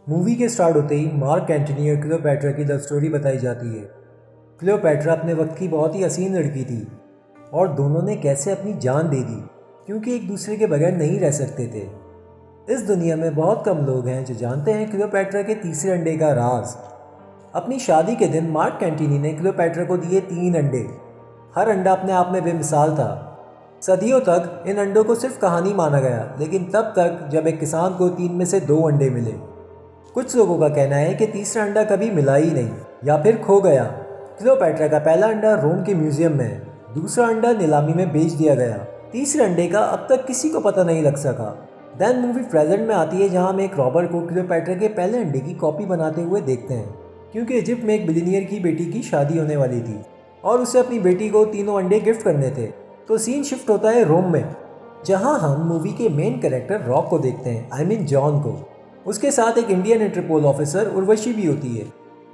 Movie के start होते ही mark Antony और क्लियोपैट्रा की लव स्टोरी बताई जाती है। क्लियोपैट्रा अपने वक्त की बहुत ही हसीन लड़की थी और दोनों ने कैसे अपनी जान दे दी क्योंकि एक दूसरे के बगैर नहीं रह सकते थे। इस दुनिया में बहुत कम लोग हैं जो जानते हैं क्लियोपैट्रा के तीसरे अंडे का राज। अपनी शादी के दिन मार्क एंटनी ने क्लियोपैट्रा को दिए 3 अंडे। हर अंडा अपने आप में बेमिसाल था। सदियों तक इन अंडों को सिर्फ कहानी माना गया, लेकिन तब तक जब एक किसान को 3 में से 2 अंडे मिले। कुछ लोगों का कहना है कि तीसरा अंडा कभी मिला ही नहीं या फिर खो गया। क्लियोपैट्रा का पहला अंडा रोम के म्यूजियम में है, दूसरा अंडा नीलामी में बेच दिया गया। तीसरे अंडे का अब तक किसी को पता नहीं लग सका। देन मूवी प्रेजेंट में आती है जहां हम एक रॉबर को क्लियोपैट्रा के पहले अंडे की कॉपी बनाते हुए देखते हैं, क्योंकि इजिप्ट में एक बिलियनियर की बेटी की शादी होने वाली थी और उसे अपनी बेटी को 3 अंडे गिफ्ट करने थे। तो सीन शिफ्ट होता है रोम में, जहां हम मूवी के मेन कैरेक्टर रॉक को देखते हैं, आई मीन जॉन को। उसके साथ एक इंडियन इंटरपोल ऑफिसर उर्वशी भी होती है।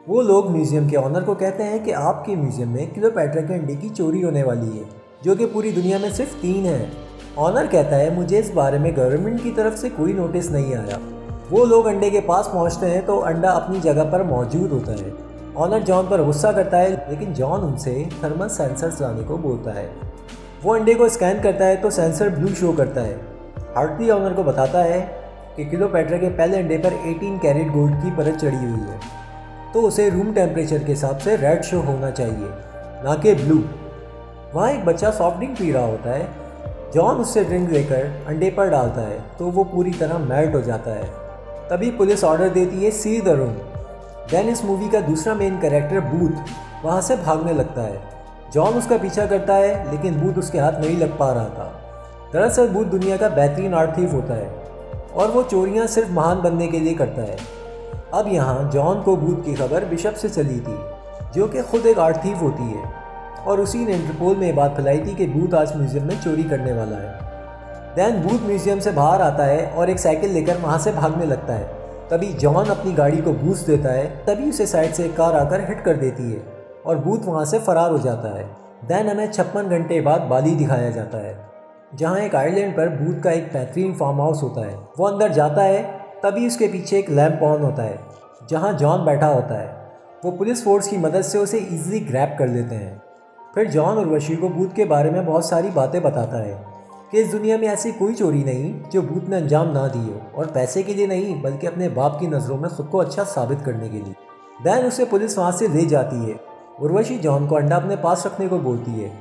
वो लोग म्यूजियम के ऑनर को कहते हैं कि आपके म्यूजियम में क्लियोपैट्रा के अंडे की चोरी होने वाली है, जो कि पूरी दुनिया में सिर्फ 3 हैं। ऑनर कहता है मुझे इस बारे में गवर्नमेंट की तरफ से कोई नोटिस नहीं आया। वो लोग अंडे के पास पहुंचते हैं तो अंडा अपनी जगह पर मौजूद होता है। ऑनर जॉन पर गुस्सा करता है, लेकिन जॉन उनसे थर्मल सेंसर्स लाने को बोलता है। वो अंडे को स्कैन करता है तो सेंसर ब्लू शो करता है। हार्टली ऑनर को बताता है कि क्लियोपैट्रा के पहले अंडे पर 18 कैरेट गोल्ड की परत चढ़ी हुई है, तो उसे रूम टेम्परेचर के हिसाब से रेड शो होना चाहिए, ना कि ब्लू। वहाँ एक बच्चा सॉफ्ट ड्रिंक पी रहा होता है। जॉन उससे ड्रिंक लेकर अंडे पर डालता है तो वो पूरी तरह मेल्ट हो जाता है। तभी पुलिस ऑर्डर देती है सील द रूम। देन इस मूवी का दूसरा मेन कैरेक्टर बूथ वहाँ से भागने लगता है। जॉन उसका पीछा करता है, लेकिन बूथ उसके हाथ नहीं लग पा रहा था। दरअसल बूथ दुनिया का बेहतरीन आर्ट थीफ होता है और वो चोरियां सिर्फ महान बनने के लिए करता है। अब यहाँ जॉन को बूथ की खबर बिशप से चली थी, जो कि खुद एक आर्ट थीफ होती है, और उसी ने इंटरपोल में बात फैलाई थी कि बूथ आज म्यूजियम में चोरी करने वाला है। दैन बूथ म्यूजियम से बाहर आता है और एक साइकिल लेकर वहाँ से भागने लगता है। तभी जॉन अपनी गाड़ी को बूस्ट देता है, तभी उसे साइड से एक कार आकर हिट कर देती है और बूथ वहाँ से फरार हो जाता है। दैन हमें 56 घंटे बाद बाली दिखाया जाता है, जहाँ एक आइलैंड पर बूथ का एक बेहतरीन फार्म हाउस होता है। वो अंदर जाता है, तभी उसके पीछे एक लैंप ऑन होता है जहाँ जॉन बैठा होता है। वो पुलिस फोर्स की मदद से उसे इजीली ग्रैब कर लेते हैं। फिर जॉन उर्वशी को बूथ के बारे में बहुत सारी बातें बताता है कि इस दुनिया में ऐसी कोई चोरी नहीं जो बूथ ने अंजाम ना दी हो, और पैसे के लिए नहीं बल्कि अपने बाप की नज़रों में खुद को अच्छा साबित करने के लिए। दैन उसे पुलिस वहाँ से ले जाती है। उर्वशी जॉन को अंडा अपने पास रखने को बोलती है।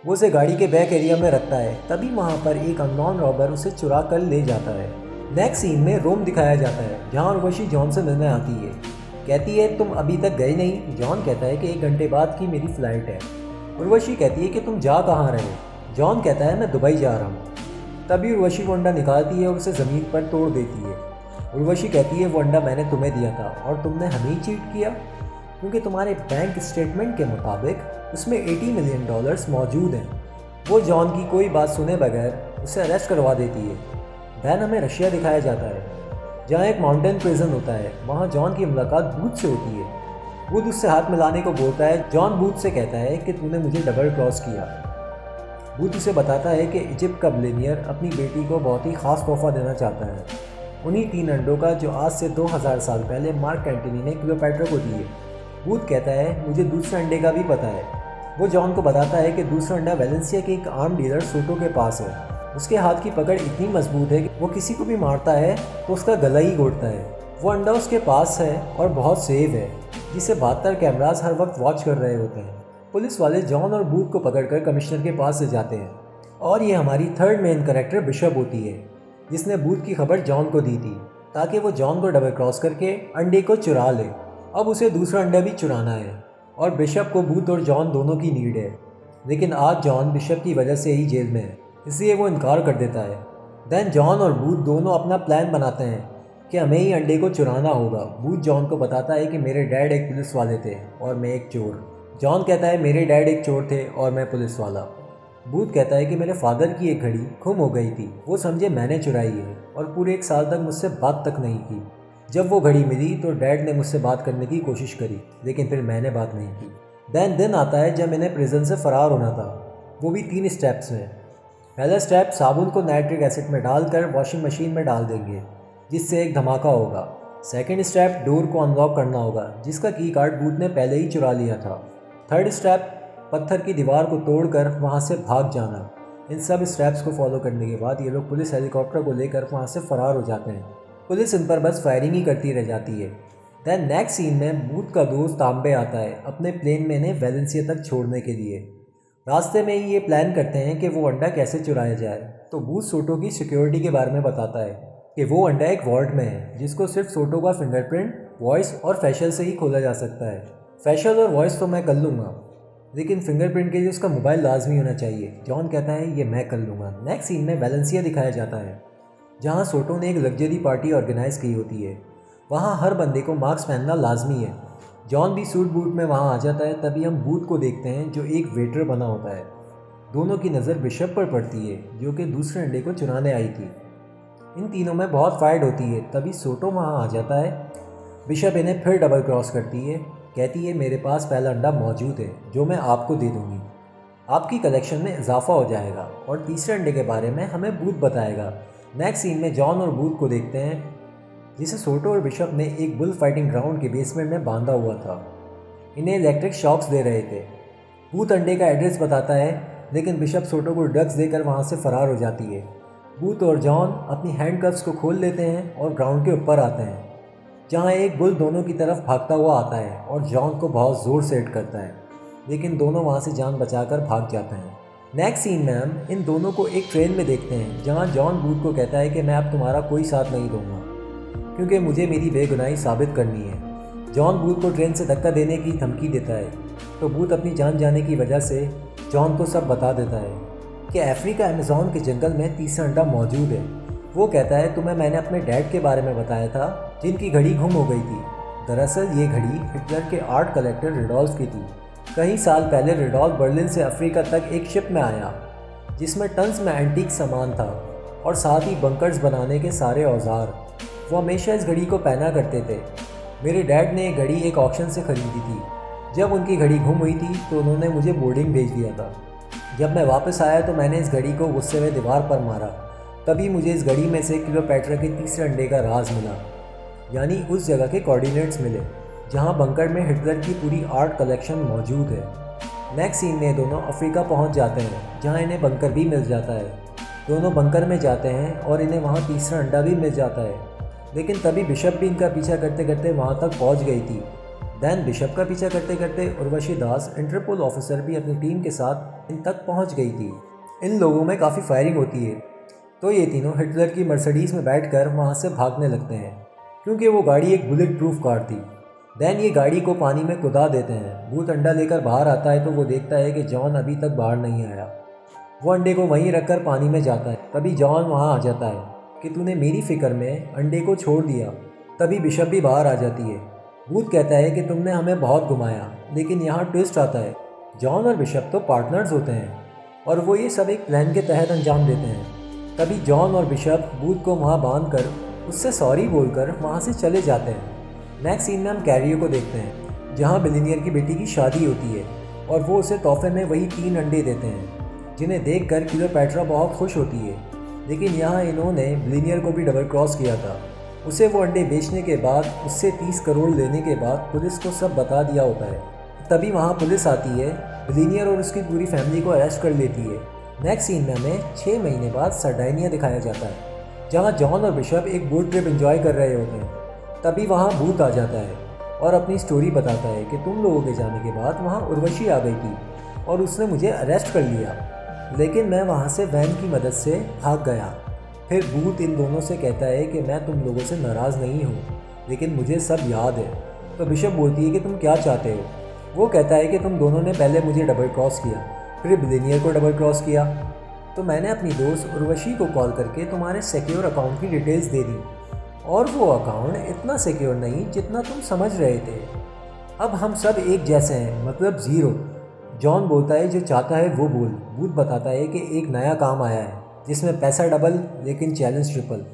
वो उसे गाड़ी के बैक एरिया में रखता है। तभी वहाँ पर एक अननोन रॉबर उसे चुरा कर ले जाता है। नेक्स्ट सीन में रोम दिखाया जाता है, जहाँ उर्वशी जॉन से मिलने आती है। कहती है तुम अभी तक गए नहीं। जॉन कहता है कि 1 घंटे बाद की मेरी फ्लाइट है। उर्वशी कहती है कि तुम जा कहाँ रहे। जॉन कहता है मैं दुबई जा रहा हूँ। तभी उर्वशी वो अंडा निकालती है और उसे ज़मीन पर तोड़ देती है। उर्वशी कहती है वो अंडा मैंने तुम्हें दिया था और तुमने हमें ही चीट किया, क्योंकि तुम्हारे बैंक स्टेटमेंट के मुताबिक उसमें $80 मिलियन मौजूद हैं। वो जॉन की कोई बात सुने बगैर उसे अरेस्ट करवा देती है। दैन हमें रशिया दिखाया जाता है, जहाँ एक माउंटेन प्रिजन होता है। वहाँ जॉन की मुलाकात बूथ से होती है। बूथ उससे हाथ मिलाने को बोलता है। जॉन बूथ से कहता है कि तूने मुझे डबल क्रॉस किया। बूथ उसे बताता है कि इजिप्ट का बिलियनियर अपनी बेटी को बहुत ही ख़ास तोहफा देना चाहता है, उन्हीं 3 अंडों का जो आज से 2000 साल पहले मार्क एंटनी ने क्लियोपैट्रा को दिए। बूथ कहता है मुझे दूसरे अंडे का भी पता है। वो जॉन को बताता है कि दूसरा अंडा वेलेंसिया के एक आर्म डीलर सोटो के पास है। उसके हाथ की पकड़ इतनी मजबूत है कि वो किसी को भी मारता है तो उसका गला ही घोटता है। वो अंडा उसके पास है और बहुत सेफ है, जिसे 72 कैमरास हर वक्त वॉच कर रहे होते हैं। पुलिस वाले जॉन और बूथ को पकड़कर कमिश्नर के पास ले जाते हैं, और ये हमारी थर्ड मेन कैरेक्टर बिशप होती है, जिसने बूथ की खबर जॉन को दी थी ताकि वो जॉन को डबल क्रॉस करके अंडे को चुरा ले। अब उसे दूसरा अंडा भी चुराना है और बिशप को बूथ और जॉन दोनों की नीड है, लेकिन आज जॉन बिशप की वजह से ही जेल में है, इसलिए वो इनकार कर देता है। दैन जॉन और बूथ दोनों अपना प्लान बनाते हैं कि हमें ही अंडे को चुराना होगा। बूथ जॉन को बताता है कि मेरे डैड एक पुलिस वाले थे और मैं एक चोर। जॉन कहता है मेरे डैड एक चोर थे और मैं पुलिस वाला। बूथ कहता है कि मेरे फादर की एक घड़ी गुम हो गई थी, वो समझे मैंने चुराई है और पूरे 1 साल तक मुझसे बात तक नहीं की। जब वो घड़ी मिली तो डैड ने मुझसे बात करने की कोशिश करी, लेकिन फिर मैंने बात नहीं की। दैन दिन आता है जब मैंने प्रिजन से फ़रार होना था, वो भी 3 स्टेप्स में। पहला स्टेप, साबुन को नाइट्रिक एसिड में डालकर वॉशिंग मशीन में डाल देंगे, जिससे एक धमाका होगा। सेकंड स्टेप, डोर को अनलॉक करना होगा जिसका की कार्ड बूथ ने पहले ही चुरा लिया था। थर्ड स्टेप, पत्थर की दीवार को तोड़कर वहाँ से भाग जाना। इन सब स्टेप्स को फॉलो करने के बाद ये लोग पुलिस हेलीकॉप्टर को लेकर वहाँ से फरार हो जाते हैं। पुलिस इन पर बस फायरिंग ही करती रह जाती है। दैन नेक्स्ट सीन में बूथ का दोस्त तांबे आता है अपने प्लेन में इन्हें वेलेंसिया तक छोड़ने के लिए। रास्ते में ही ये प्लान करते हैं कि वो अंडा कैसे चुराया जाए। तो बूथ सोटो की सिक्योरिटी के बारे में बताता है कि वो अंडा एक वॉल्ट में है जिसको सिर्फ सोटो का फिंगरप्रिंट, वॉइस और फैशल से ही खोला जा सकता है। फैशल और वॉइस तो मैं कर लूँगा, लेकिन फिंगरप्रिंट के लिए उसका मोबाइल लाजमी होना चाहिए। जॉन कहता है ये मैं कर लूँगा। नेक्स्ट सीन में वेलेंसिया दिखाया जाता है जहाँ सोटो ने एक लग्जरी पार्टी ऑर्गेनाइज की होती है। वहाँ हर बंदे को मास्क पहनना लाजमी है। जॉन भी सूट बूट में वहाँ आ जाता है। तभी हम बूथ को देखते हैं जो एक वेटर बना होता है। दोनों की नज़र बिशप पर पड़ती है जो कि दूसरे अंडे को चुराने आई थी। इन तीनों में बहुत फाइट होती है। तभी सोटो वहाँ आ जाता है। बिशप इन्हें फिर डबल क्रॉस करती है, कहती है मेरे पास पहला अंडा मौजूद है जो मैं आपको दे दूँगी, आपकी कलेक्शन में इजाफा हो जाएगा और तीसरे अंडे के बारे में हमें बूथ बताएगा। नेक्स्ट सीन में जॉन और बूथ को देखते हैं जिसे सोटो और बिशप ने एक बुल फाइटिंग ग्राउंड के बेसमेंट में बांधा हुआ था। इन्हें इलेक्ट्रिक शॉक्स दे रहे थे। बूथ अंडे का एड्रेस बताता है, लेकिन बिशप सोटो को ड्रग्स देकर वहाँ से फरार हो जाती है। बूथ और जॉन अपनी हैंडकफ्स को खोल लेते हैं और ग्राउंड के ऊपर आते हैं जहाँ एक बुल दोनों की तरफ भागता हुआ आता है और जॉन को बहुत ज़ोर से हिट करता है, लेकिन दोनों वहाँ से जान बचाकर भाग जाते हैं। नेक्स्ट सीन में हम इन दोनों को एक ट्रेन में देखते हैं जहाँ जॉन बूथ को कहता है कि मैं अब तुम्हारा कोई साथ नहीं दूंगा क्योंकि मुझे मेरी बेगुनाही साबित करनी है। जॉन बूथ को ट्रेन से धक्का देने की धमकी देता है तो बूथ अपनी जान जाने की वजह से जॉन को सब बता देता है कि अफ्रीका अमेज़न के जंगल में तीसरा अंडा मौजूद है। वो कहता है तुम्हें मैंने अपने डैड के बारे में बताया था जिनकी घड़ी गुम हो गई थी। दरअसल ये घड़ी हिटलर के आर्ट कलेक्टर रिडोल्फ की थी। कई साल पहले रिडोल्फ बर्लिन से अफ्रीका तक एक शिप में आया जिसमें टन्स में एंटीक सामान था और साथ ही बंकर्स बनाने के सारे औजार। वो हमेशा इस घड़ी को पहना करते थे। मेरे डैड ने ये घड़ी एक ऑक्शन से ख़रीदी थी। जब उनकी घड़ी गुम हुई थी तो उन्होंने मुझे बोर्डिंग भेज दिया था। जब मैं वापस आया तो मैंने इस घड़ी को गुस्से में दीवार पर मारा। तभी मुझे इस घड़ी में से क्लियोपेट्रा के तीसरे अंडे का राज मिला, यानी उस जगह के कोऑर्डिनेट्स मिले जहां बंकर में हिटलर की पूरी आर्ट कलेक्शन मौजूद है। नेक्स्ट सीन में दोनों अफ्रीका पहुंच जाते हैं जहां इन्हें बंकर भी मिल जाता है। दोनों बंकर में जाते हैं और इन्हें वहां तीसरा अंडा भी मिल जाता है, लेकिन तभी बिशप भी इनका पीछा करते करते वहाँ तक पहुँच गई थी। दैन बिशप का पीछा करते करते उर्वशी दास इंटरपोल ऑफिसर भी अपनी टीम के साथ इन तक पहुँच गई थी। इन लोगों में काफ़ी फायरिंग होती है तो ये तीनों हिटलर की मर्सिडीज़ में बैठकर वहाँ से भागने लगते हैं क्योंकि वो गाड़ी एक बुलेट प्रूफ कार थी। दैन ये गाड़ी को पानी में कुदा देते हैं। बूथ अंडा लेकर बाहर आता है तो वो देखता है कि जॉन अभी तक बाहर नहीं आया। वो अंडे को वहीं रखकर पानी में जाता है। तभी जॉन वहाँ आ जाता है कि तूने मेरी फिक्र में अंडे को छोड़ दिया। तभी बिशप भी बाहर आ जाती है। बूथ कहता है कि तुमने हमें बहुत घुमाया, लेकिन यहाँ ट्विस्ट आता है। जॉन और बिशप तो पार्टनर्स होते हैं और वो ये सब एक प्लान के तहत अंजाम देते हैं। तभी जॉन और बिशप बूथ को वहाँ बांधकर उससे सॉरी बोलकर वहाँ से चले जाते हैं। नेक्स्ट सीन में हम कैरियो को देखते हैं जहाँ बिलियनियर की बेटी की शादी होती है और वो उसे तोहफे में वही 3 अंडे देते हैं जिन्हें देखकर क्लियोपेट्रा बहुत खुश होती है। लेकिन यहाँ इन्होंने बिलियनियर को भी डबल क्रॉस किया था। उसे वो अंडे बेचने के बाद उससे 30 करोड़ लेने के बाद पुलिस को सब बता दिया होता है। तभी वहाँ पुलिस आती है, बिलियनियर और उसकी पूरी फैमिली को अरेस्ट कर लेती है। नेक्स्ट सीन में हमें 6 महीने बाद सरडाइनिया दिखाया जाता है जहाँ जॉन और बिशप एक बोट ट्रिप एंजॉय कर रहे होते हैं। तभी वहाँ भूत आ जाता है और अपनी स्टोरी बताता है कि तुम लोगों के जाने के बाद वहाँ उर्वशी आ गई थी और उसने मुझे अरेस्ट कर लिया, लेकिन मैं वहाँ से वैन की मदद से भाग गया। फिर भूत इन दोनों से कहता है कि मैं तुम लोगों से नाराज़ नहीं हूँ, लेकिन मुझे सब याद है। तो बिशप बोलती है कि तुम क्या चाहते हो। वो कहता है कि तुम दोनों ने पहले मुझे डबल क्रॉस किया, फिर बिलियनियर को डबल क्रॉस किया, तो मैंने अपनी दोस्त उर्वशी को कॉल करके तुम्हारे सिक्योर अकाउंट की डिटेल्स दे दी और वो अकाउंट इतना सिक्योर नहीं जितना तुम समझ रहे थे। अब हम सब एक जैसे हैं, मतलब ज़ीरो। जॉन बोलता है जो चाहता है वो बोल। भूत बताता है कि एक नया काम आया है जिसमें पैसा डबल लेकिन चैलेंज ट्रिपल।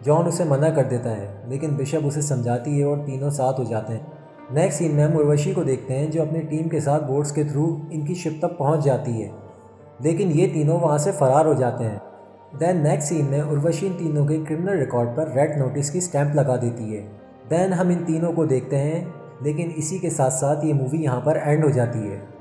जॉन उसे मना कर देता है, लेकिन बिशप उसे समझाती है और तीनों साथ हो जाते हैं। नेक्स्ट सीन में हम उर्वशी को देखते हैं जो अपनी टीम के साथ बोट्स के थ्रू इनकी शिप तक पहुंच जाती है, लेकिन ये तीनों वहां से फरार हो जाते हैं। देन नेक्स्ट सीन में उर्वशी इन तीनों के क्रिमिनल रिकॉर्ड पर रेड नोटिस की स्टैंप लगा देती है। दैन हम इन तीनों को देखते हैं, लेकिन इसी के साथ साथ ये मूवी यहाँ पर एंड हो जाती है।